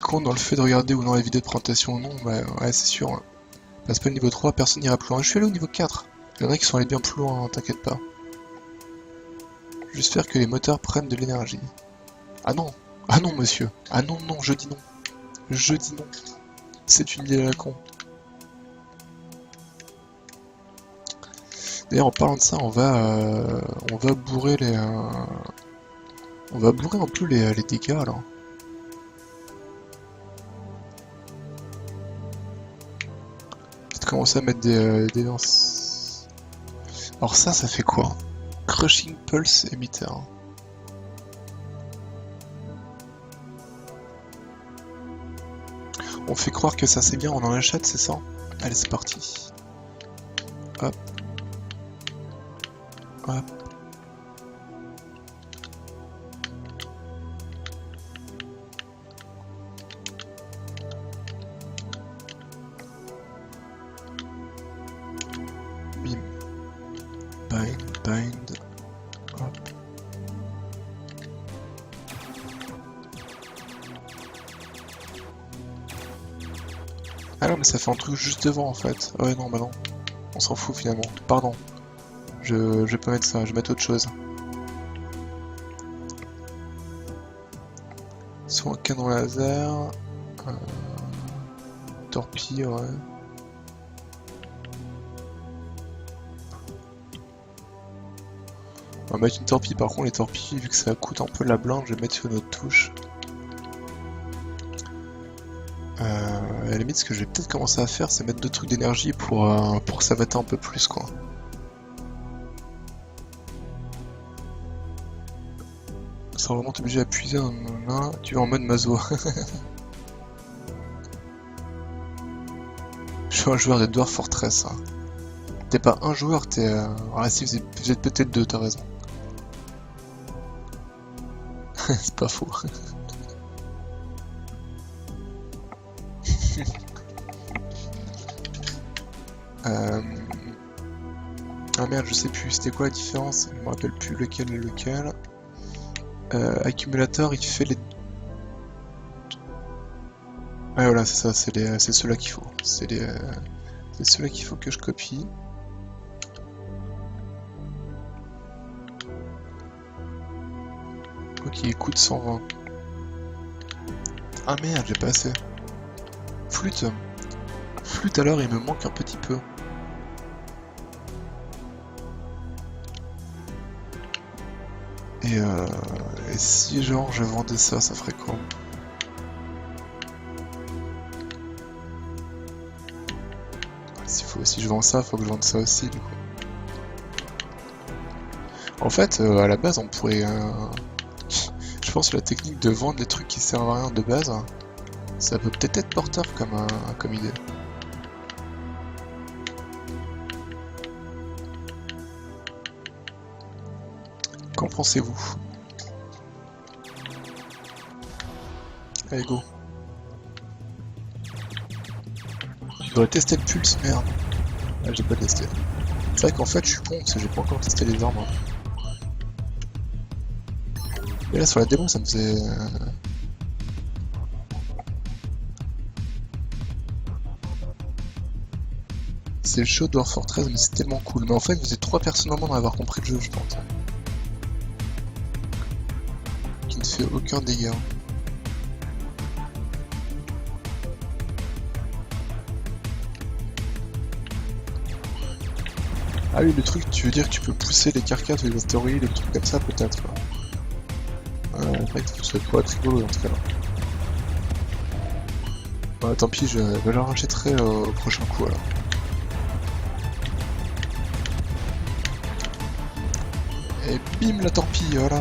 compte dans le fait de regarder ou non la vidéo de présentation ou non, bah ouais c'est sûr. Hein. Passe pas le niveau 3, personne n'ira plus loin. Je suis allé au niveau 4. Il y en a qui sont allés bien plus loin, hein, t'inquiète pas. Juste faire que les moteurs prennent de l'énergie. Ah non! Ah non monsieur! Ah non non, je dis non! Je dis non! C'est une idée à la con. D'ailleurs en parlant de ça, on va bourrer les... on va bourrer un peu les dégâts alors. Peut-être commencer à mettre des lances. Alors ça fait quoi? Crushing Pulse Emitter. On fait croire que ça c'est bien, on en achète, c'est ça? Allez, c'est parti. Hop. Hop. Bim. Bind. Hop. Ah non mais ça fait un truc juste devant en fait. Ouais non bah non. On s'en fout finalement. Pardon. Je vais pas mettre ça, je vais mettre autre chose. Soit un canon laser. Torpille, ouais. On va mettre une torpille, par contre les torpilles, vu que ça coûte un peu la blinde, je vais mettre sur notre touche. À la limite, ce que je vais peut-être commencer à faire, c'est mettre 2 trucs d'énergie pour s'avater un peu plus, quoi. Sans vraiment t'obliger à puiser un... Tu es en mode maso. Je suis un joueur des Dwarf Fortress. Hein. T'es pas un joueur, t'es... Ah si, vous êtes peut-être 2, t'as raison. C'est pas faux. Ah merde, je sais plus, c'était quoi la différence? Je me rappelle plus lequel est lequel. Accumulateur, il fait les... Ouais voilà, c'est ça, c'est ceux-là qu'il faut. C'est ceux-là qu'il faut que je copie. Ok, il coûte 120. Ah merde, j'ai pas assez. Flûte. Flûte alors, il me manque un petit peu. Et si genre je vendais ça, ça ferait quoi? Si je vends ça, faut que je vende ça aussi du coup. En fait, à la base, on pourrait... Je pense que la technique de vendre des trucs qui servent à rien de base, ça peut peut-être être porteur comme idée. Qu'en pensez-vous? Allez, go. Je devrais tester le pulse, merde. Ah, j'ai pas testé. C'est vrai qu'en fait, je suis con, parce que j'ai pas encore testé les armes. Et là, sur la démo, ça me faisait... C'est chaud Dwarf Fortress, mais c'est tellement cool. Mais en fait, vous êtes 3 personnes au monde à avoir compris le jeu, je pense. Qui ne fait aucun dégât. Ah oui, le truc, tu veux dire que tu peux pousser les carcasses, les astéroïdes, des trucs comme ça, peut-être. En fait, ça pourrait être rigolo dans ce cas-là. Bah, tant pis, je la rachèterai au prochain coup alors. Et bim la torpille, voilà.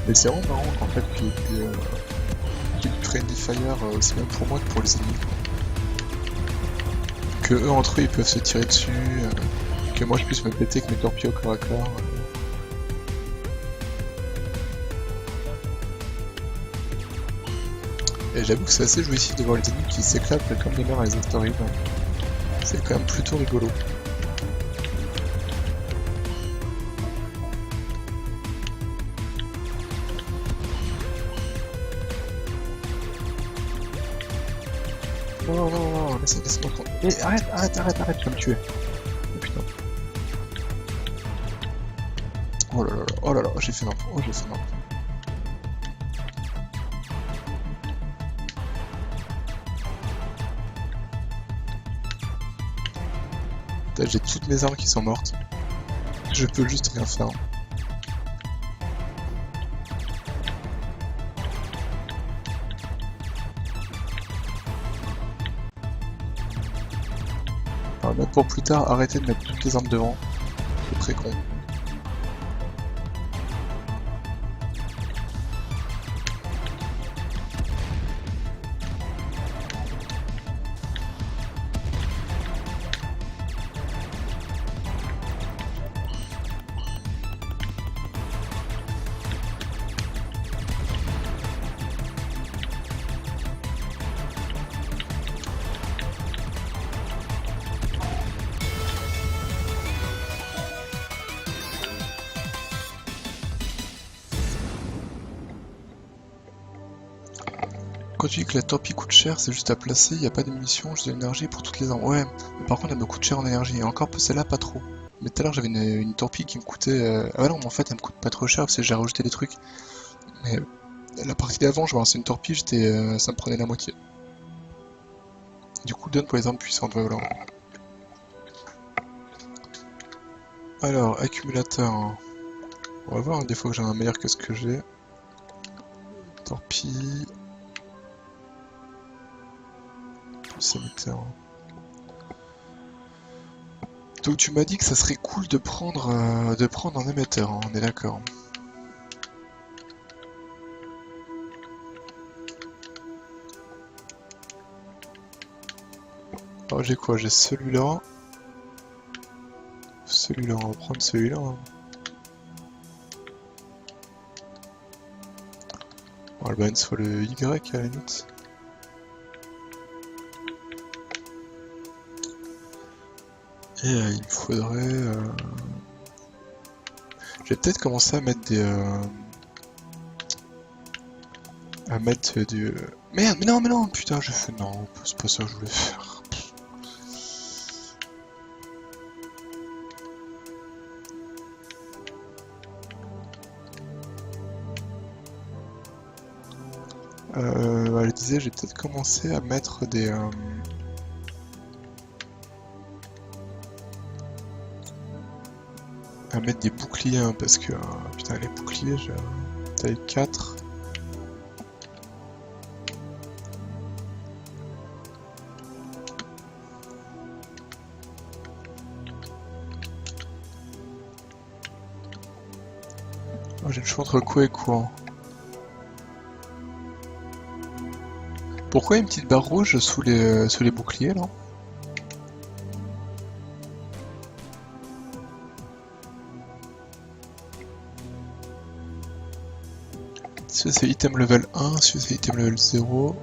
Mais c'est vraiment marrant qu'en fait qu'il y ait du friendly fire aussi bien pour moi que pour les ennemis. Que eux entre eux ils peuvent se tirer dessus, que moi je puisse me péter avec mes torpilles au corps à corps. Et j'avoue que c'est assez jouissif de voir les ennemis qui s'éclatent comme des mers à les Stories. C'est quand même plutôt rigolo. Non, non, non, laisse-moi prendre. Mais arrête, tu vas me tuer. Oh putain. Oh là là, j'ai fait n'importe quoi. J'ai toutes mes armes qui sont mortes. Je peux juste rien faire. Alors, même pour plus tard, arrêtez de mettre toutes les armes devant. C'est très con. Quand tu dis que la torpille coûte cher, c'est juste à placer, il n'y a pas de munitions, juste de l'énergie pour toutes les armes. Ouais, mais par contre elle me coûte cher en énergie, et encore celle-là pas trop. Mais tout à l'heure j'avais une torpille qui me coûtait... Ah bah non, mais en fait elle me coûte pas trop cher parce que j'ai rajouté des trucs. Mais la partie d'avant, je lançais une torpille, ça me prenait la moitié. Du coup, donne pour les armes puissantes, voilà. Alors, accumulateur. On va voir des fois que j'ai un meilleur que ce que j'ai. Torpille. Plus émetteur. Donc tu m'as dit que ça serait cool de prendre un émetteur, hein, on est d'accord. Alors j'ai quoi? J'ai celui-là. Celui-là, on va prendre celui-là. Hein. On va le ban sur le Y à la limite. Et il me faudrait... Je vais peut-être commencer à mettre des... À mettre du... Merde, mais non, putain, j'ai fait... Non, c'est pas ça que je voulais faire. Je disais, j'ai peut-être commencé à mettre des... à mettre des boucliers, hein, parce que... putain, les boucliers, j'ai taille 4. Oh, j'ai le choix entre quoi et quoi. Pourquoi une petite barre rouge sous les boucliers là? Celui c'est item level 1, celui c'est item level 0.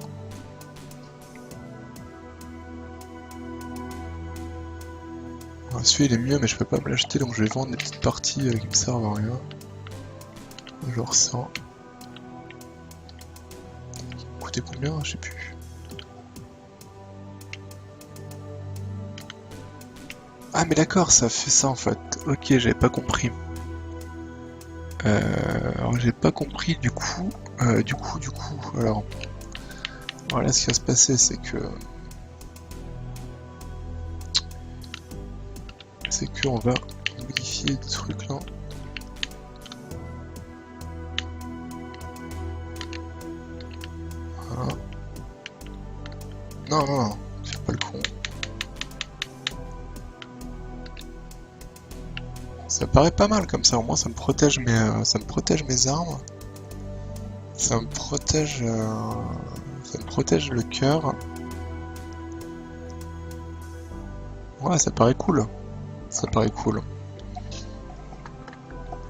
Celui il est mieux mais je peux pas me l'acheter donc je vais vendre des petites parties qui me servent à rien. Genre ça. Coûtait combien? Je sais plus. Ah mais d'accord, ça fait ça en fait. Ok, j'avais pas compris. Alors j'ai pas compris du coup. Alors voilà, ce qui va se passer, c'est que on va modifier des trucs là. Voilà. Non, fais pas le con. Ça paraît pas mal comme ça, au moins ça me protège mes armes. Ça me protège le cœur. Ouais, ça paraît cool. Ça paraît cool.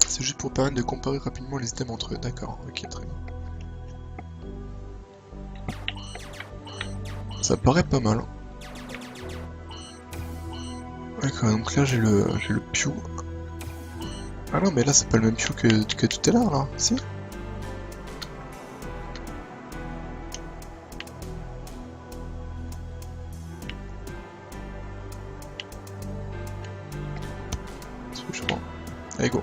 C'est juste pour permettre de comparer rapidement les items entre eux. D'accord, ok, très bien. Ça paraît pas mal. D'accord, donc là j'ai le Pew. Ah non, mais là c'est pas le même Pew que tout à l'heure là, si? Je crois. Allez, go.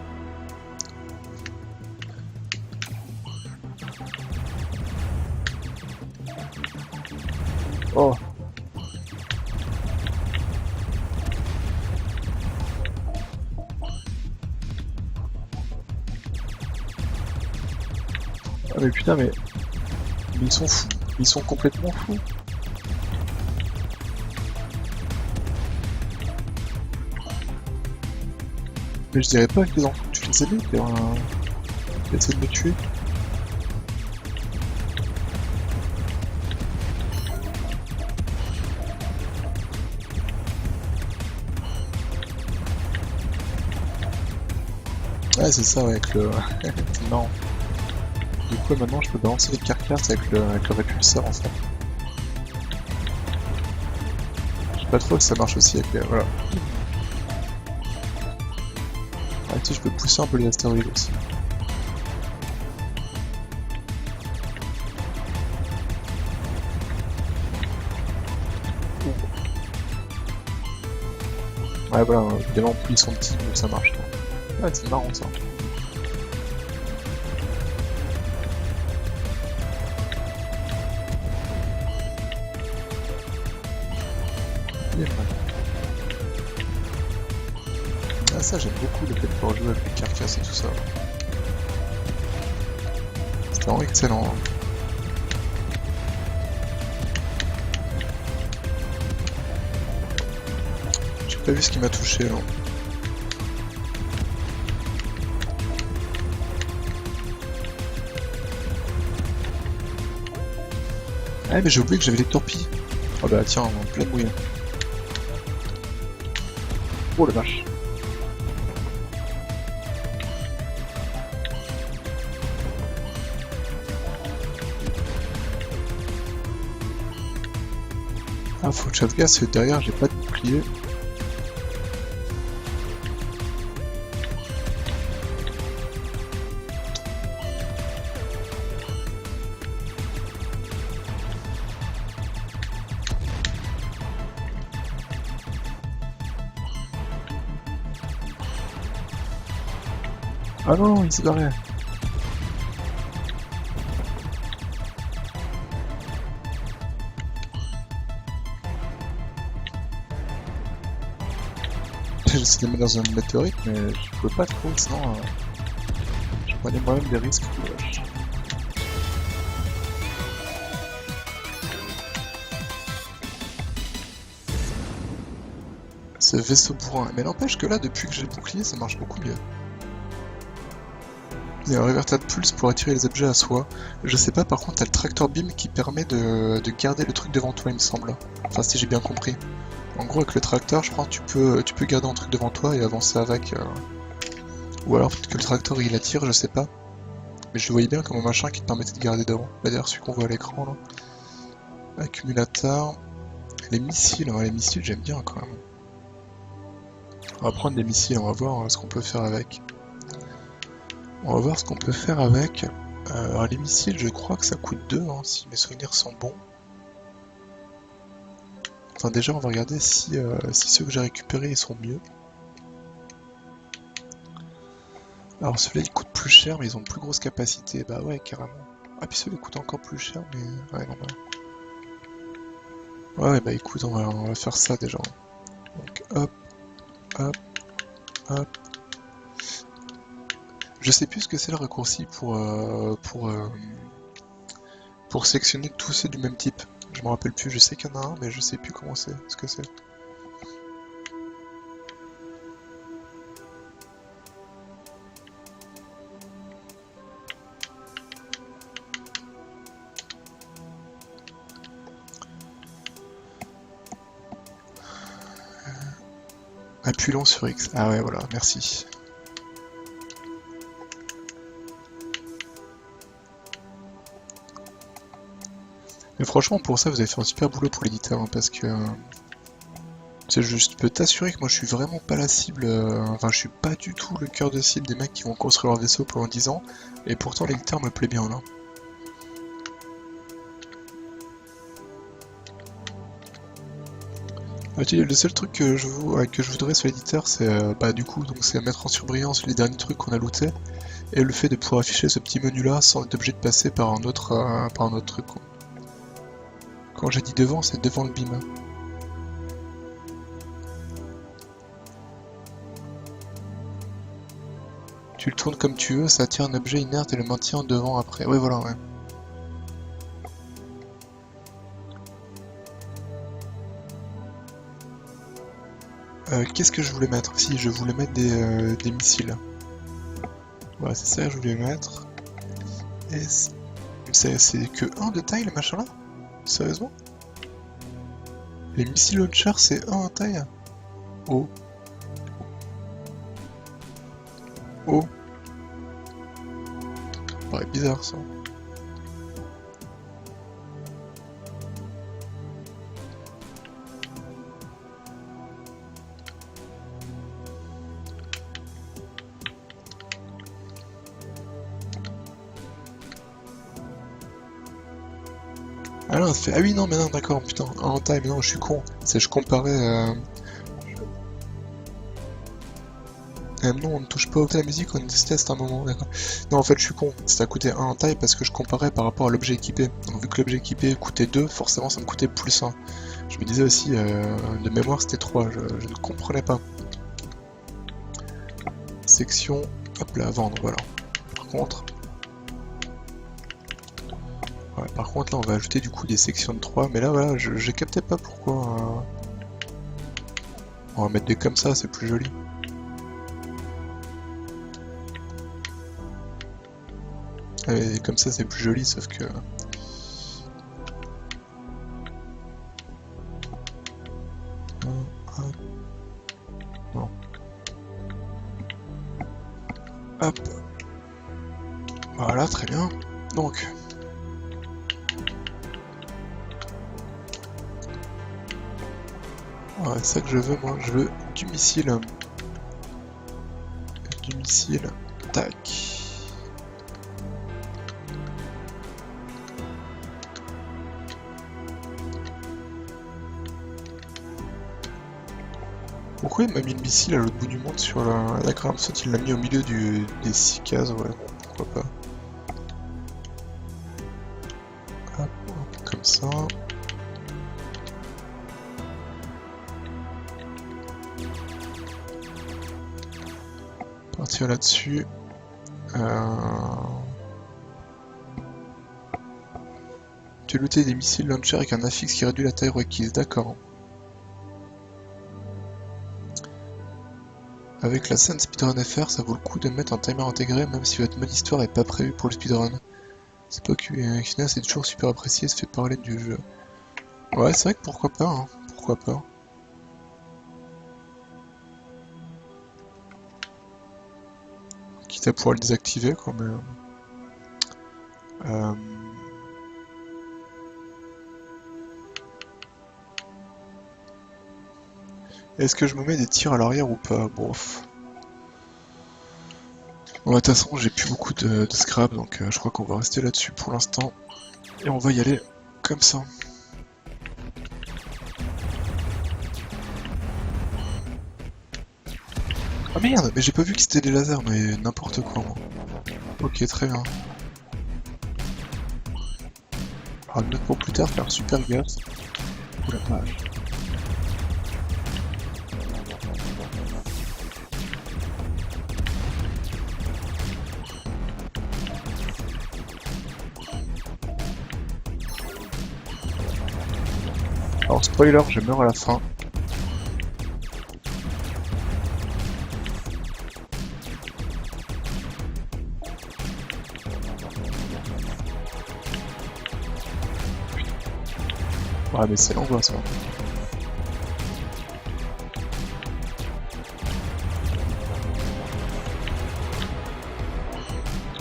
Oh, ah mais putain, mais ils sont fous. Ils sont complètement fous. Mais je dirais pas que les enfants, tu les aimais, qui essaient de me tuer. Ouais, c'est ça, ouais, avec le... c'est marrant. Du coup, maintenant, je peux balancer les carcasses avec le répulseur, en fait. Je sais pas trop que ça marche aussi avec les... Voilà. Ah, tu sais, je peux pousser un peu les astéroïdes aussi. Ouais, voilà, évidemment, plus ils sont petits, mieux ça marche. Ouais, c'est marrant, ça. Bien, ouais. Ah, ça, j'aime beaucoup le fait de pouvoir jouer avec les carcasses et tout ça. C'est vraiment excellent. Hein. J'ai pas vu ce qui m'a touché, là. Ah, mais j'ai oublié que j'avais les torpilles. Oh bah tiens, en plein mouillé. Oh la vache. Ah, faut que je fasse gaffe, parce que derrière j'ai pas de bouclier. Ah non, il s'est barré. J'essaie de le mettre dans un météorite, mais je peux pas trop, sinon je prenais moi-même des risques. Ce vaisseau bourrin. Mais n'empêche que là, depuis que j'ai le bouclier, ça marche beaucoup mieux. Il y a un réverteur de pulse pour attirer les objets à soi. Je sais pas, par contre, t'as le tractor beam qui permet de garder le truc devant toi, il me semble. Enfin, si j'ai bien compris. En gros, avec le tracteur, je crois que tu peux garder un truc devant toi et avancer avec. Ou alors peut-être que le tracteur il attire, je sais pas. Mais je le voyais bien comme un machin qui te permettait de garder devant. Bah, d'ailleurs, celui qu'on voit à l'écran là. Accumulateur. Les missiles, hein, les missiles j'aime bien quand même. On va prendre des missiles, on va voir ce qu'on peut faire avec. On va voir ce qu'on peut faire avec. Alors les missiles, je crois que ça coûte 2, hein, si mes souvenirs sont bons. Enfin déjà, on va regarder si ceux que j'ai récupérés ils sont mieux. Alors ceux-là ils coûtent plus cher, mais ils ont de plus grosse capacité. Bah ouais, carrément. Ah puis ceux-là ils coûtent encore plus cher, mais ouais, non, bah... Ouais, bah écoute, on va faire ça déjà. Donc hop, hop, hop. Je sais plus ce que c'est le raccourci pour sélectionner tous ceux du même type. Je me rappelle plus, je sais qu'il y en a un, mais je sais plus comment c'est, ce que c'est. Appuyons sur X. Ah ouais, voilà, merci. Mais franchement, pour ça, vous avez fait un super boulot pour l'éditeur, hein, parce que... je peux t'assurer que moi je suis vraiment pas la cible, enfin je suis pas du tout le cœur de cible des mecs qui vont construire leur vaisseau pendant 10 ans, et pourtant l'éditeur me plaît bien là. Le seul truc que je voudrais sur l'éditeur, c'est du coup, donc c'est mettre en surbrillance les derniers trucs qu'on a lootés, et le fait de pouvoir afficher ce petit menu là sans être obligé de passer par un autre truc, quoi. Quand j'ai dit devant, c'est devant le beam. Tu le tournes comme tu veux, ça attire un objet inerte et le maintient devant après. Ouais, voilà, ouais. Qu'est-ce que je voulais mettre? Si, je voulais mettre des missiles. Voilà, c'est ça que je voulais mettre. Et c'est que 1 de taille, le machin là? Sérieusement? Les missiles launchers, c'est 1 en taille? Oh. Oh. Ça paraît bizarre, ça. Ah non, ça fait... Ah oui, non, mais non, d'accord, putain, en taille, mais non, je suis con. C'est je comparais... non, on ne touche pas au la musique, on teste un moment, d'accord. Non, en fait, je suis con. Ça coûtait 1 en taille parce que je comparais par rapport à l'objet équipé. Donc, vu que l'objet équipé coûtait 2, forcément, ça me coûtait plus 1. Je me disais aussi, de mémoire, c'était 3. Je ne comprenais pas. Section, hop là, vendre, voilà. Par contre... Ouais, par contre, là, on va ajouter du coup des sections de 3. Mais là, voilà, je captais pas pourquoi... On va mettre des comme ça, c'est plus joli. Et comme ça c'est plus joli, sauf que... Non. Hop. Voilà, très bien. Donc... Ouais, c'est ça que je veux, moi. Je veux du missile. Du missile. Tac. Pourquoi il m'a mis le missile à l'autre bout du monde sur la... D'accord, en fait il l'a mis au milieu des 6 cases, ouais, pourquoi pas. Hop, comme ça. Partir là-dessus. Tu as looté des missiles launcher avec un affixe qui réduit la taille requise, d'accord. Avec la scène speedrun FR, ça vaut le coup de mettre un timer intégré même si votre mode histoire est pas prévu pour le speedrun. C'est pas que Kina c'est toujours super apprécié, ça fait parler du jeu. Ouais, c'est vrai que pourquoi pas, hein. Pourquoi pas. Quitte à pouvoir le désactiver quand même. Est-ce que je me mets des tirs à l'arrière ou pas? Bof. Bon, de toute façon, j'ai plus beaucoup de scrap, donc je crois qu'on va rester là-dessus pour l'instant. Et on va y aller comme ça. Ah merde, mais j'ai pas vu que c'était des lasers, mais n'importe quoi, moi. Ok, très bien. Alors, une note pour plus tard, faire super gaffe. Oula, vache. Alors spoiler, je meurs à la fin. Ouais mais c'est l'angoisse, hein.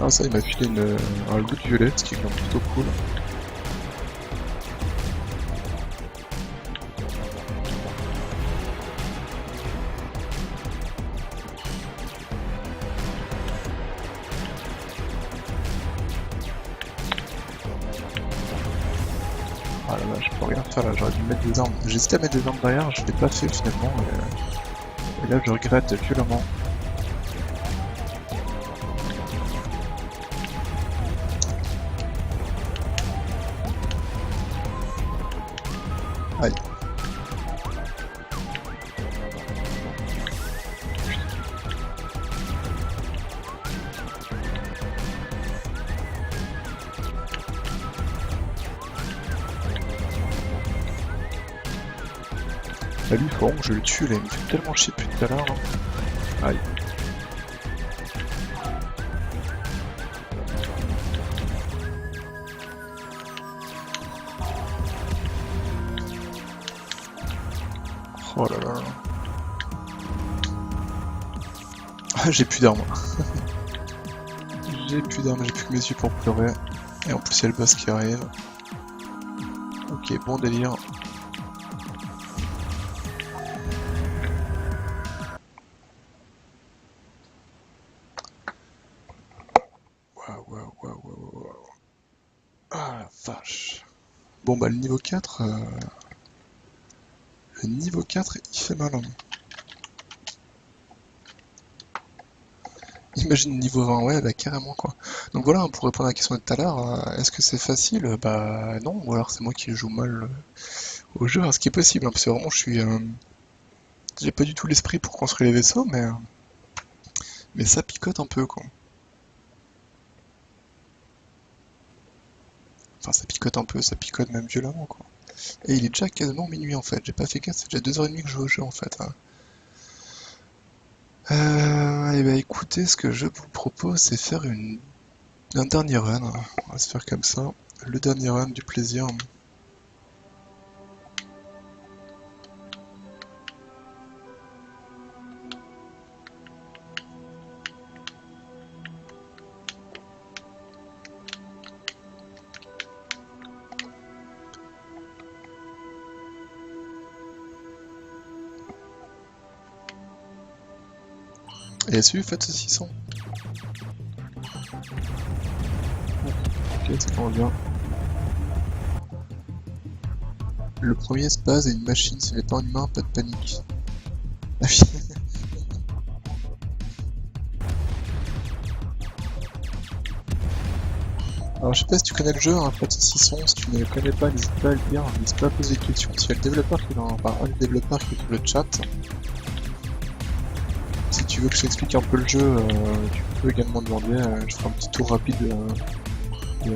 Ah ça, il m'a filé un loot violet, ce qui est quand même plutôt cool. Ah la vache, je peux rien faire là, j'aurais dû mettre des armes. J'hésitais à mettre des armes derrière, je l'ai pas fait finalement, et là je regrette violemment. Aïe. Bah lui, faut vraiment que je le tue là, il me fait tellement chier depuis tout à l'heure. Aïe. Oh là là. Ah, j'ai plus d'armes. J'ai plus d'armes, j'ai plus que mes yeux pour pleurer. Et en plus, il y a le boss qui arrive. Ok, bon délire. Waouh. Ah la vache. Bon bah le niveau 4... Le niveau 4, il fait mal. Imagine niveau 20, ouais, bah carrément quoi. Donc voilà, pour répondre à la question de tout à l'heure, est-ce que c'est facile? Bah non, ou alors c'est moi qui joue mal au jeu, hein, ce qui est possible, hein, parce que vraiment je suis... j'ai pas du tout l'esprit pour construire les vaisseaux, mais ça picote un peu quoi. Enfin ça picote un peu, ça picote même violemment quoi. Et il est déjà quasiment minuit en fait, j'ai pas fait gaffe, c'est déjà 2h30 que je joue au jeu en fait. Hein. Et bah écoutez, ce que je vous propose c'est faire un dernier run, on va se faire comme ça, le dernier run du plaisir. Et est-ce que vous faites ce 600? Ok, c'est quand bien. Le premier se base à une machine, ce n'est pas un humain, pas de panique. Ah oui. Alors je sais pas si tu connais le jeu, hein, Fat 600, si tu ne le connais pas, n'hésite pas à le dire, n'hésite pas à poser des questions. S'il y a le développeur qui est dans, enfin, un des développeurs qui est dans le chat, si tu veux que je t'explique un peu le jeu, tu peux également demander, je ferai un petit tour rapide des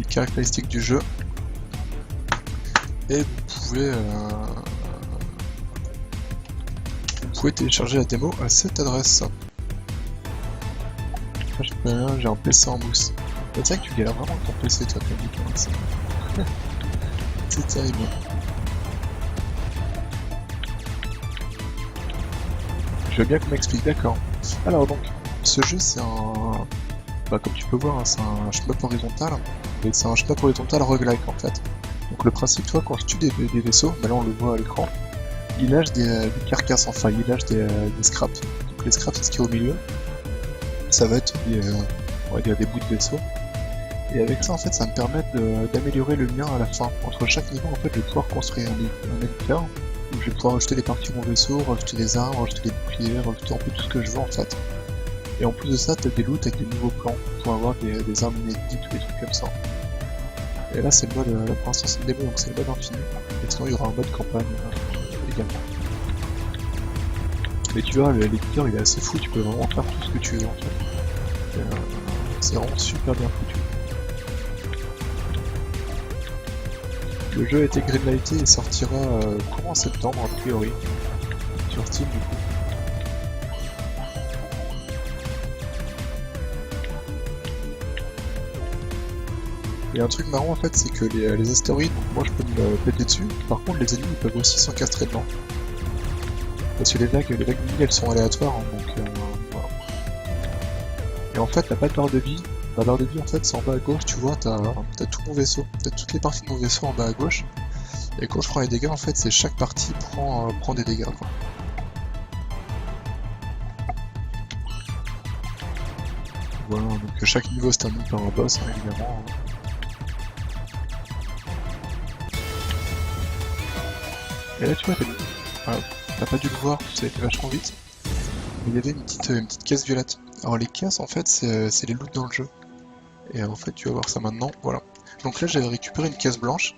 caractéristiques du jeu. Et vous pouvez télécharger la démo à cette adresse. Je peux rien, j'ai un PC en mousse. C'est vrai que tu galères vraiment avec ton PC toi, Camille. C'est terrible. Je veux bien qu'on m'explique, d'accord. Alors donc, ce jeu c'est un... Bah, comme tu peux voir, hein, c'est un shmup horizontal. Et c'est un shmup horizontal roguelike en fait. Donc le principe, toi, quand je tue des vaisseaux, bah là on le voit à l'écran, il lâche des carcasses, enfin il lâche des scraps. Donc les scraps c'est ce qui est au milieu. Ça va être on va dire des bouts de vaisseau. Et avec ça en fait ça me permet d'améliorer le lien à la fin. Entre chaque niveau en fait je vais pouvoir construire un éditeur. Donc je vais pouvoir rajouter des parties de mon vaisseau, rajouter des armes, rajouter des boucliers, rajouter un peu tout ce que je veux en fait. Et en plus de ça, t'as des loots avec des nouveaux plans pour avoir des armes inédites ou des trucs comme ça. Et là c'est le mode, là pour l'instant c'est le démo donc c'est le mode infini. Et sinon il y aura un mode campagne également. Mais tu vois, l'éditeur il est assez fou, tu peux vraiment faire tout ce que tu veux en fait. C'est vraiment super bien foutu. Le jeu a été greenlighté et sortira courant septembre a priori, sur Steam du coup. Et un truc marrant en fait c'est que les astéroïdes, moi je peux me péter dessus, par contre les ennemis ils peuvent aussi s'encastrer dedans. Parce que les vagues minies elles sont aléatoires, hein, donc voilà. Et en fait, t'as pas de barre de vie. La barre de vie, en fait, c'est en bas à gauche, tu vois, t'as tout mon vaisseau. T'as toutes les parties de mon vaisseau en bas à gauche. Et quand je prends les dégâts, en fait, c'est chaque partie prend des dégâts, quoi. Voilà, donc chaque niveau se termine par un boss, hein, évidemment. Et là, tu vois, t'as pas dû le voir, ça a été vachement vite. Mais il y avait une petite caisse violette. Alors les caisses, en fait, c'est les loots dans le jeu. Et en fait, tu vas voir ça maintenant, voilà. Donc là, j'avais récupéré une caisse blanche.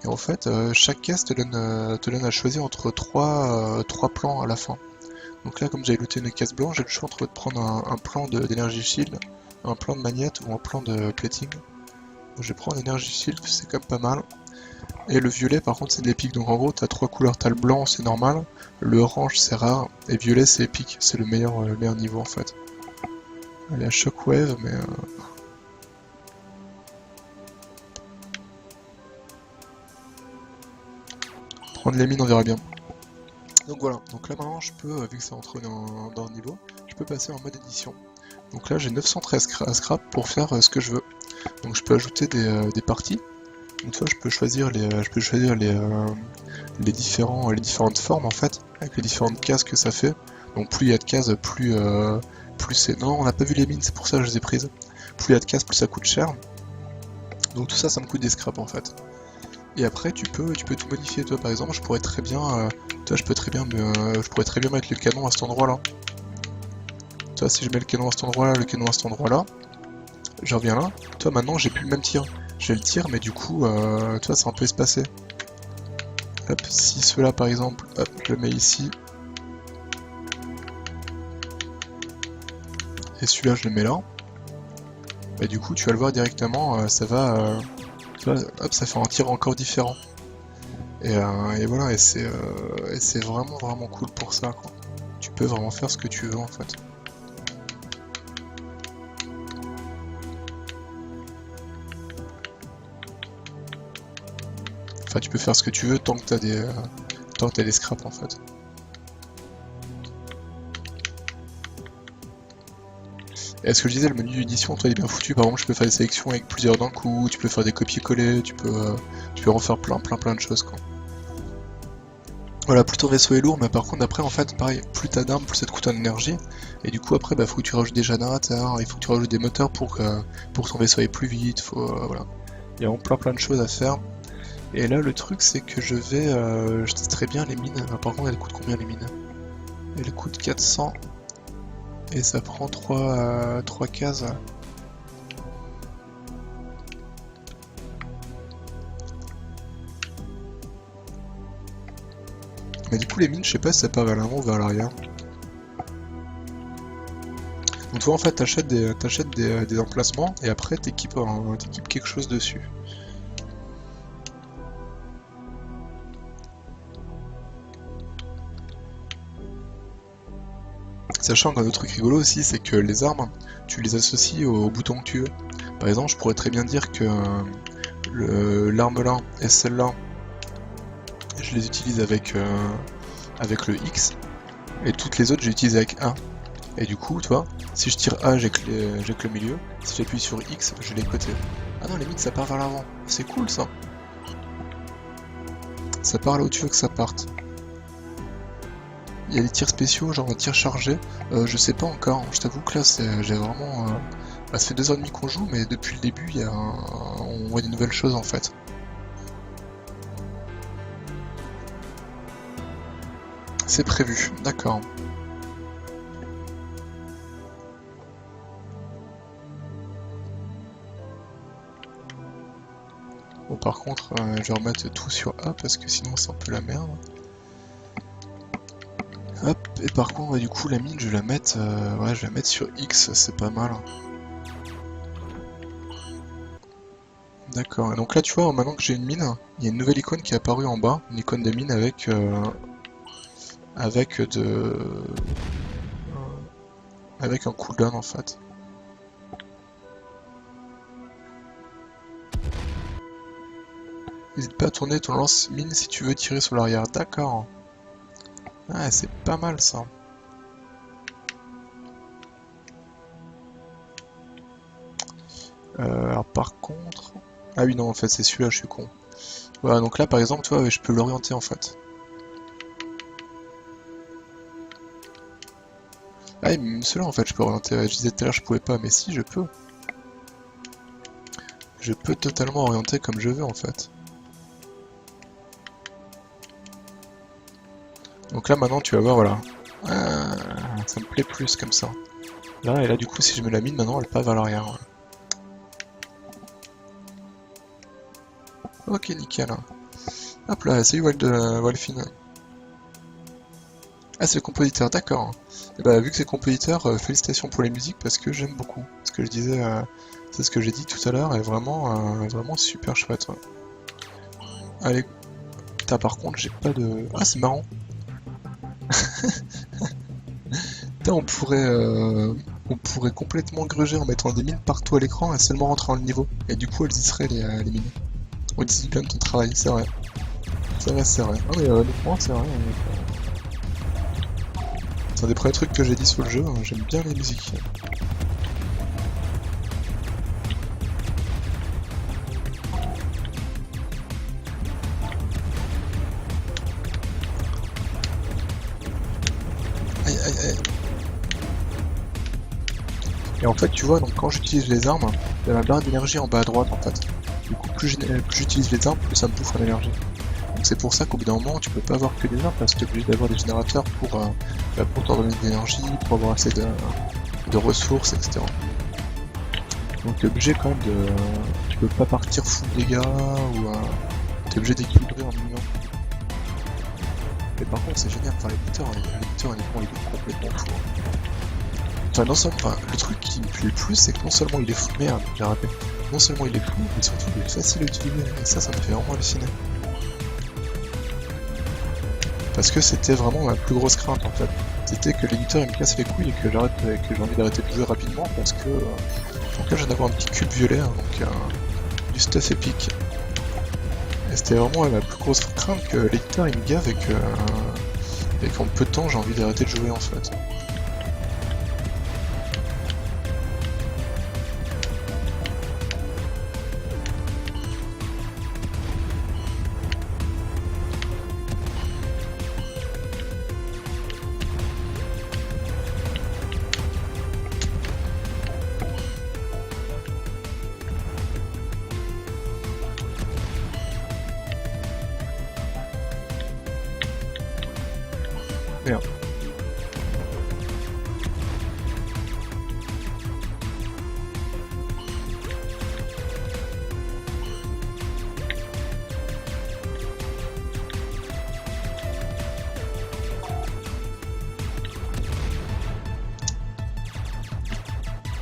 Et en fait, chaque caisse te donne à choisir entre trois plans à la fin. Donc là, comme j'avais looté une caisse blanche, j'ai le choix entre de prendre un plan d'énergie shield, un plan de magnète ou un plan de plating. Donc je vais prendre l'énergie shield, c'est quand même pas mal. Et le violet, par contre, c'est de l'épique. Donc en gros, t'as trois couleurs. T'as le blanc, c'est normal. Le orange, c'est rare. Et violet, c'est épique. C'est le meilleur niveau en fait. Elle est à Shockwave, mais... Prendre les mines, on verra bien. Donc voilà, donc là maintenant je peux, vu que c'est entré dans le niveau, je peux passer en mode édition. Donc là j'ai 913 scrap pour faire ce que je veux. Donc je peux ajouter des parties. Donc tu vois, je peux choisir les différentes formes en fait, avec les différentes cases que ça fait. Donc plus il y a de cases, plus c'est... Non, on n'a pas vu les mines, c'est pour ça que je les ai prises. Plus il y a de cases, plus ça coûte cher. Donc tout ça, ça me coûte des scraps en fait. Et après tu peux tout modifier. Toi par exemple, je pourrais très bien mettre le canon à cet endroit là. Toi si je mets le canon à cet endroit là, le canon à cet endroit là, je reviens là. Toi maintenant j'ai plus le même tir. J'ai le tir mais du coup tu vois c'est un peu espacé. Hop, si ceux-là par exemple, hop, je le mets ici. Et celui-là je le mets là. Bah du coup tu vas le voir directement, ça va... tu vois, hop, ça fait un tir encore différent. Et voilà, et c'est vraiment cool pour ça, quoi. Tu peux vraiment faire ce que tu veux en fait. Enfin, tu peux faire ce que tu veux tant que t'as des scraps en fait. Et ce que je disais, le menu d'édition, toi, il est bien foutu. Par exemple, je peux faire des sélections avec plusieurs d'un coup, tu peux faire des copier-coller, tu peux refaire plein de choses, quoi. Voilà, plus ton vaisseau est lourd, mais par contre après en fait pareil, plus t'as d'armes, plus ça te coûte en énergie, et du coup après bah faut que tu rajoutes des générateurs, il faut que tu rajoutes des moteurs pour que ton vaisseau aille plus vite, voilà. Il y a vraiment plein de choses à faire. Et là le truc c'est que je testerai bien les mines. Par contre elles coûtent combien les mines? Elles coûtent 400 et ça prend 3 cases. Mais du coup les mines, je sais pas si ça part vers l'avant ou vers l'arrière. Donc toi en fait t'achètes des emplacements et après t'équipes quelque chose dessus. Sachant qu'un autre truc rigolo aussi, c'est que les armes, tu les associes aux boutons que tu veux. Par exemple, je pourrais très bien dire que l'arme là et celle-là, je les utilise avec le X, et toutes les autres, j'utilise avec A. Et du coup, tu vois, si je tire A, j'ai que le milieu, si j'appuie sur X, j'ai les côtés. Ah non, limite, ça part vers l'avant. C'est cool, ça. Ça part là où tu veux que ça parte. Il y a des tirs spéciaux, genre un tir chargé, je sais pas encore, je t'avoue que là j'ai vraiment... ça fait 2h30 qu'on joue, mais depuis le début on voit des nouvelles choses en fait. C'est prévu, d'accord. Bon par contre, je vais remettre tout sur A parce que sinon c'est un peu la merde. Hop, et par contre, du coup, la mine, je vais la mettre, je vais la mettre sur X, c'est pas mal. D'accord, et donc là, tu vois, maintenant que j'ai une mine, il y a une nouvelle icône qui est apparue en bas, une icône de mine avec un cooldown en fait. N'hésite pas à tourner ton lance-mine si tu veux tirer sur l'arrière. D'accord. Ah, c'est pas mal ça. Alors par contre... Ah oui non en fait c'est celui-là, je suis con. Voilà donc là par exemple tu vois ouais, je peux l'orienter en fait. Ah et même ceux-là en fait je peux orienter, je disais tout à l'heure je pouvais pas mais si je peux. Je peux totalement orienter comme je veux en fait. Donc là maintenant tu vas voir voilà. Ah, ça me plaît plus comme ça. Là et là du coup si je me la mine maintenant elle part vers l'arrière. Ouais. Ok nickel. Hop là, salut Wolfine. Ah c'est le compositeur, d'accord. Et bah vu que c'est compositeur, félicitations pour les musiques parce que j'aime beaucoup. Ce que je disais, c'est ce que j'ai dit tout à l'heure est vraiment super chouette. Ouais. Allez, putain par contre j'ai pas de... Ah c'est marrant. Putain on pourrait complètement gruger en mettant des mines partout à l'écran et seulement rentrer dans le niveau. Et du coup elles y seraient les mines. On dit bien de ton travail, c'est vrai. C'est vrai, c'est vrai. Non mais honnêtement c'est vrai. C'est un des premiers trucs que j'ai dit sur le jeu, hein. J'aime bien les musiques. Aïe aïe aïe. Et en fait tu vois, donc quand j'utilise les armes, il y a ma barre d'énergie en bas à droite en fait. Du coup plus j'utilise les armes, plus ça me bouffe en énergie. Donc c'est pour ça qu'au bout d'un moment tu peux pas avoir que des armes parce que tu es obligé d'avoir des générateurs pour t'en donner de l'énergie, pour avoir assez de ressources, etc. Donc t'es obligé quand même de... Tu peux pas partir full dégâts ou... T'es obligé d'équilibrer en minimum. Mais par contre c'est génial, enfin l'éditeur honnêtement il est complètement fou. Enfin non seulement, enfin, le truc qui me plaît le plus c'est que non seulement il est fou, merde j'ai raté, non seulement il est fou, mais surtout il est facile à utiliser, et ça me fait vraiment halluciner. Parce que c'était vraiment ma plus grosse crainte en fait. C'était que l'éditeur il me casse les couilles et que j'ai envie d'arrêter de jouer rapidement parce que donc là je viens d'avoir un petit cube violet, hein, donc du stuff épique. Et c'était vraiment ma plus grosse crainte que l'éditeur il me gave et qu'en peu de temps j'ai envie d'arrêter de jouer en fait. Merde.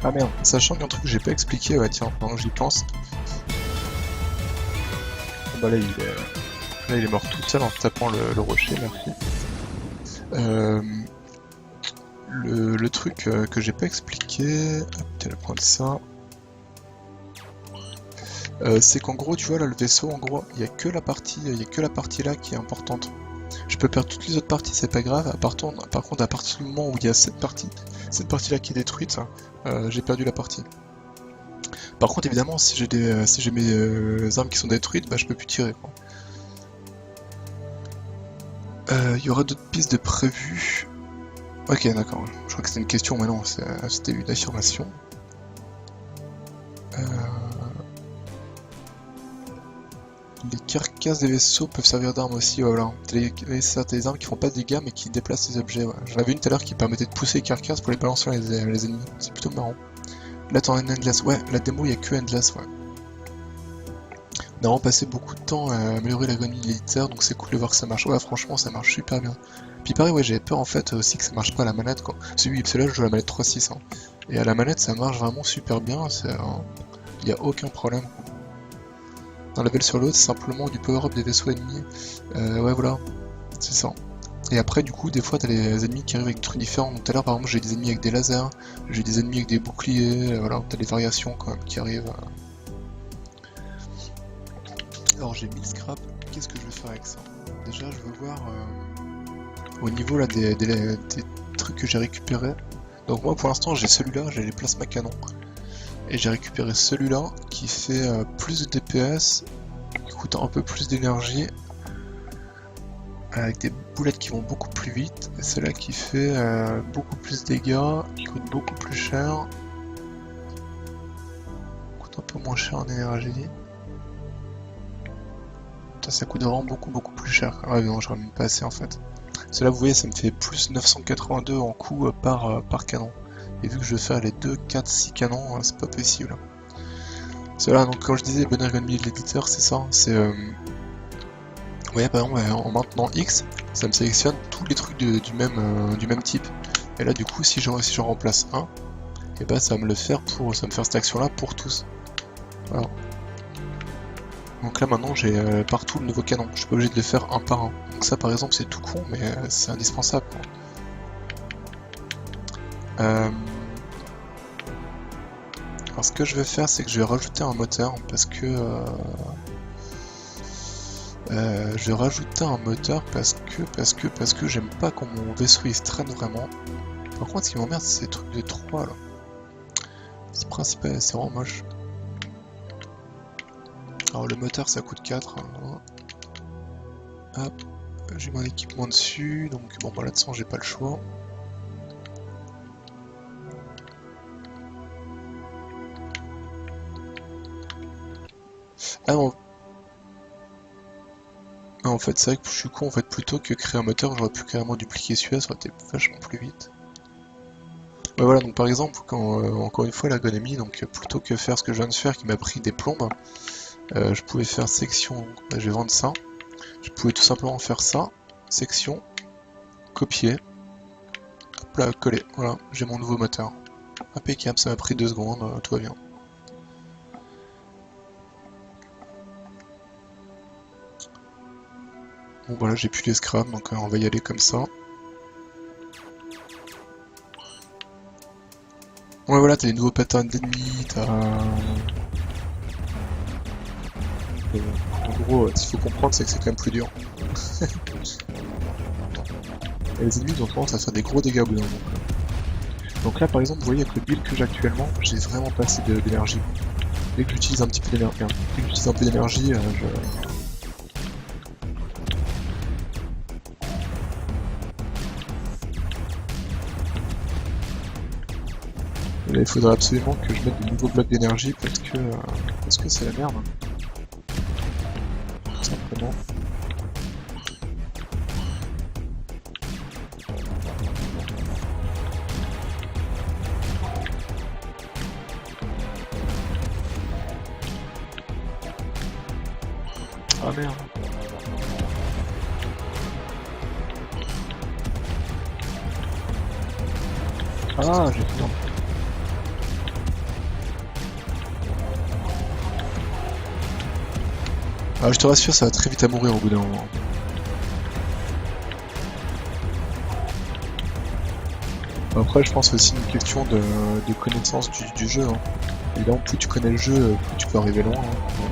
Ah merde, sachant qu'un truc que j'ai pas expliqué, ouais tiens, pendant que j'y pense. Oh, bah là il est mort tout seul en tapant le rocher, merci. Le truc que j'ai pas expliqué, hop, le point de ça, c'est qu'en gros, tu vois là le vaisseau, en gros, il y a que la partie là qui est importante. Je peux perdre toutes les autres parties, c'est pas grave. Par contre, à partir du moment où il y a cette partie là qui est détruite, j'ai perdu la partie. Par contre, évidemment, si j'ai mes armes qui sont détruites, bah je peux plus tirer, quoi. Il y aura d'autres pistes de prévues. Ok, d'accord. Je crois que c'était une question, mais non, c'était une affirmation. Les carcasses des vaisseaux peuvent servir d'armes aussi, voilà. T'as des armes qui font pas de dégâts mais qui déplacent les objets, ouais. J'en avais une tout à l'heure qui permettait de pousser les carcasses pour les balancer les ennemis. C'est plutôt marrant. Là t'en as une Endless, ouais, la démo il y a que Endless, ouais. On a vraiment passé beaucoup de temps à améliorer l'ergonomie de l'éditeur, donc c'est cool de voir que ça marche. Ouais, franchement, ça marche super bien. Puis pareil, ouais, j'avais peur en fait aussi que ça marche pas à la manette, quoi. Celui-là, je joue à la manette 3.6, hein. Et à la manette, ça marche vraiment super bien, il y a aucun problème. D'un level sur l'autre, c'est simplement du power-up des vaisseaux ennemis. Ouais, voilà, c'est ça. Et après, du coup, des fois, t'as les ennemis qui arrivent avec des trucs différents. Donc, tout à l'heure, par exemple, j'ai des ennemis avec des lasers, j'ai des ennemis avec des boucliers, voilà, t'as des variations quand même qui arrivent. Alors j'ai 1000 scrap, qu'est-ce que je vais faire avec ça? Déjà je veux voir au niveau là des trucs que j'ai récupérés. Donc moi pour l'instant j'ai celui-là, j'ai les plasma canons. Et j'ai récupéré celui-là qui fait plus de DPS, qui coûte un peu plus d'énergie, avec des boulettes qui vont beaucoup plus vite. Et celle-là qui fait beaucoup plus de dégâts, qui coûte beaucoup plus cher, coûte un peu moins cher en énergie. Ça coûte vraiment beaucoup plus cher. Ah non, je ramène pas assez en fait. Cela, vous voyez, ça me fait plus 982 en coût par canon. Et vu que je vais faire les 2, 4, 6 canons, c'est pas possible. Cela, donc quand je disais bonne ergonomie de l'éditeur, c'est ça. C'est vous voyez, par exemple, en maintenant X, ça me sélectionne tous les trucs du même type. Et là, du coup, si je remplace un, et bah ça va me le faire ça va me faire cette action-là pour tous. Voilà. Donc là maintenant j'ai partout le nouveau canon, je suis pas obligé de le faire un par un. Donc ça par exemple c'est tout con mais c'est indispensable. Alors ce que je vais faire c'est que je vais rajouter un moteur parce que j'aime pas quand mon vaisseau il se traîne vraiment. Par contre ce qui m'emmerde c'est ces trucs de 3 là. C'est principal, c'est vraiment moche. Alors le moteur ça coûte 4. Hein. Hop, j'ai mon équipement dessus, donc bon bah là-dessus j'ai pas le choix. Ah non. Ah, en fait c'est vrai que je suis con, en fait plutôt que créer un moteur j'aurais pu carrément dupliquer celui-là, ça aurait été vachement plus vite. Ouais, voilà, donc par exemple quand encore une fois l'ergonomie, donc plutôt que faire ce que je viens de faire qui m'a pris des plombes, je pouvais faire section, bah, je vais vendre ça. Je pouvais tout simplement faire ça, section, copier, hop là, coller, voilà, j'ai mon nouveau moteur. Impeccable, ça m'a pris 2 secondes, tout va bien. Bon voilà, j'ai plus les scraps, donc on va y aller comme ça. Ouais voilà, t'as des nouveaux patterns d'ennemis, t'as... En gros, ce qu'il faut comprendre, c'est que c'est quand même plus dur. Et les ennemis ont tendance à faire des gros dégâts au bout d'un moment. Donc là, par exemple, vous voyez, avec le build que j'ai actuellement, j'ai vraiment pas assez d'énergie. Dès que j'utilise un petit peu d'énergie, Là, il faudrait absolument que je mette de nouveaux blocs d'énergie parce que c'est la merde. Tout simplement. Ah merde. Ah, j'ai fait. Ah, je te rassure, ça va très vite à mourir au bout d'un moment. Après, je pense aussi une question de connaissance du jeu. Hein. Évidemment, plus tu connais le jeu, plus tu peux arriver loin. Hein.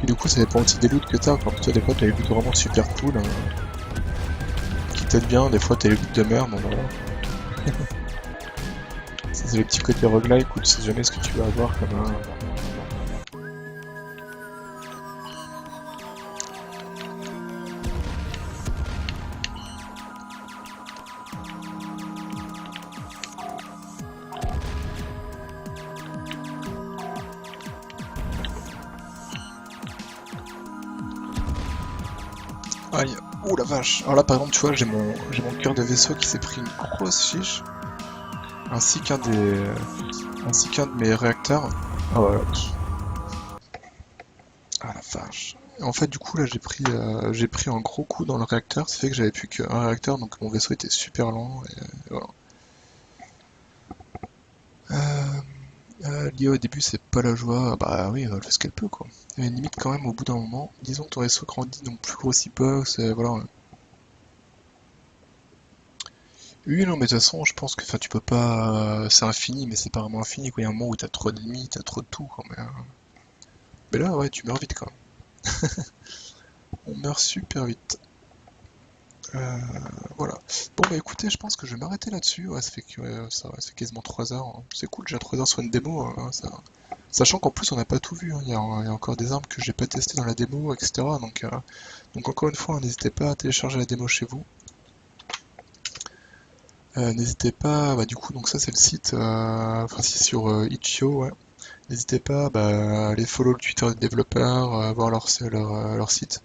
Et du coup, ça dépend aussi des loots que t'as. Quand toi, des fois, t'as les loots vraiment super cool, hein, qui t'aident bien. Des fois, t'as les loots de merde. Donc voilà. Ça, c'est les petits côtés roguelike où tu sais jamais ce que tu vas avoir comme un. Aïe, oh la vache. Alors là par exemple tu vois j'ai mon cœur de vaisseau qui s'est pris une grosse fiche, ainsi qu'un de mes réacteurs. Ah voilà. Ah la vache. Et en fait du coup là j'ai pris un gros coup dans le réacteur, ça fait que j'avais plus qu'un réacteur donc mon vaisseau était super lent et voilà. Lia au début c'est pas la joie, bah oui, elle fait ce qu'elle peut quoi. Et limite quand même au bout d'un moment, disons que ton réseau grandit, donc plus grossit pas, voilà. Oui, non, mais de toute façon, je pense que enfin, tu peux pas. C'est infini, mais c'est pas vraiment infini, quoi. Il y a un moment où t'as trop d'ennemis, t'as trop de tout, quoi. Mais là, ouais, tu meurs vite, quand même. On meurt super vite. Euh, voilà. Bon, bah écoutez, je pense que je vais m'arrêter là-dessus. Ouais, ça fait, ça fait quasiment 3 heures, hein. C'est cool, déjà 3 heures sur une démo, hein, ça. Sachant qu'en plus, on n'a pas tout vu, hein. Il y a encore des armes que j'ai pas testées dans la démo, etc. Donc encore une fois, hein, n'hésitez pas à télécharger la démo chez vous. N'hésitez pas, bah du coup, donc ça c'est le site, enfin c'est sur itch.io, ouais. N'hésitez pas bah, à aller follow le Twitter des développeurs, voir leur site.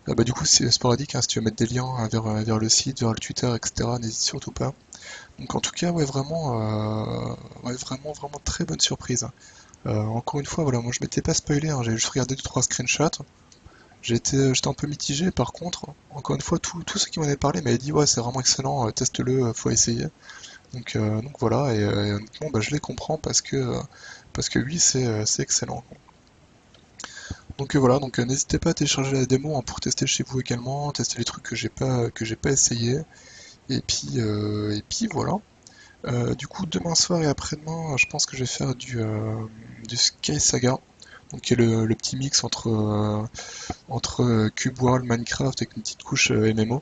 Bah, du coup, c'est sporadique, hein, si tu veux mettre des liens vers le site, vers le Twitter, etc., n'hésite surtout pas. Donc en tout cas, ouais, vraiment, vraiment très bonne surprise. Encore une fois, voilà, moi je m'étais pas spoilé, hein, j'ai juste regardé 2-3 screenshots. J'étais un peu mitigé, par contre, encore une fois, tous ceux qui m'en avaient parlé m'avaient dit ouais, c'est vraiment excellent, teste-le, faut essayer. Donc voilà, et honnêtement, bah, je les comprends parce que oui, c'est excellent. Donc voilà, donc n'hésitez pas à télécharger la démo hein, pour tester chez vous également, tester les trucs que j'ai pas essayé. Et puis voilà. Du coup, demain soir et après-demain, je pense que je vais faire du Sky Saga, donc qui est le petit mix entre Cube World, Minecraft avec une petite couche MMO.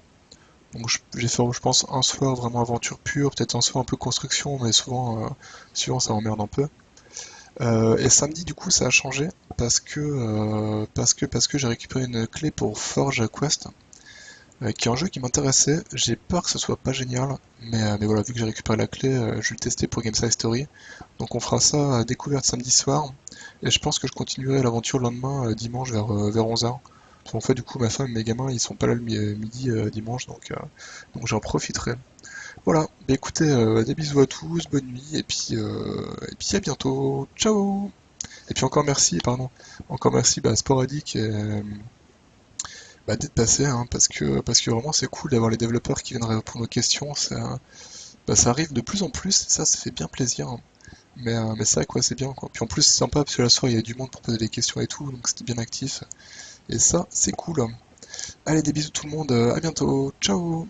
Donc je vais faire, je pense, un soir vraiment aventure pure, peut-être un soir un peu construction, mais souvent ça m'emmerde un peu. Et samedi, du coup, ça a changé parce que j'ai récupéré une clé pour Forge Quest, qui est un jeu qui m'intéressait. J'ai peur que ce soit pas génial, mais voilà, vu que j'ai récupéré la clé, je vais le tester pour Game Side Story. Donc on fera ça à découverte samedi soir, et je pense que je continuerai l'aventure le lendemain, dimanche vers 11h. Parce qu'en fait, du coup, ma femme et mes gamins, ils sont pas là le midi dimanche, donc j'en profiterai. Voilà, bah écoutez, des bisous à tous, bonne nuit, et puis à bientôt, ciao! Et puis encore merci, pardon, encore merci bah, Sporadic d'être passé, hein, parce que vraiment c'est cool d'avoir les développeurs qui viennent répondre aux questions, ça arrive de plus en plus, et ça fait bien plaisir, hein. Mais c'est vrai quoi, c'est bien quoi. Puis en plus c'est sympa parce que la soirée il y a du monde pour poser des questions et tout, donc c'était bien actif, et ça c'est cool. Allez des bisous tout le monde, à bientôt, ciao!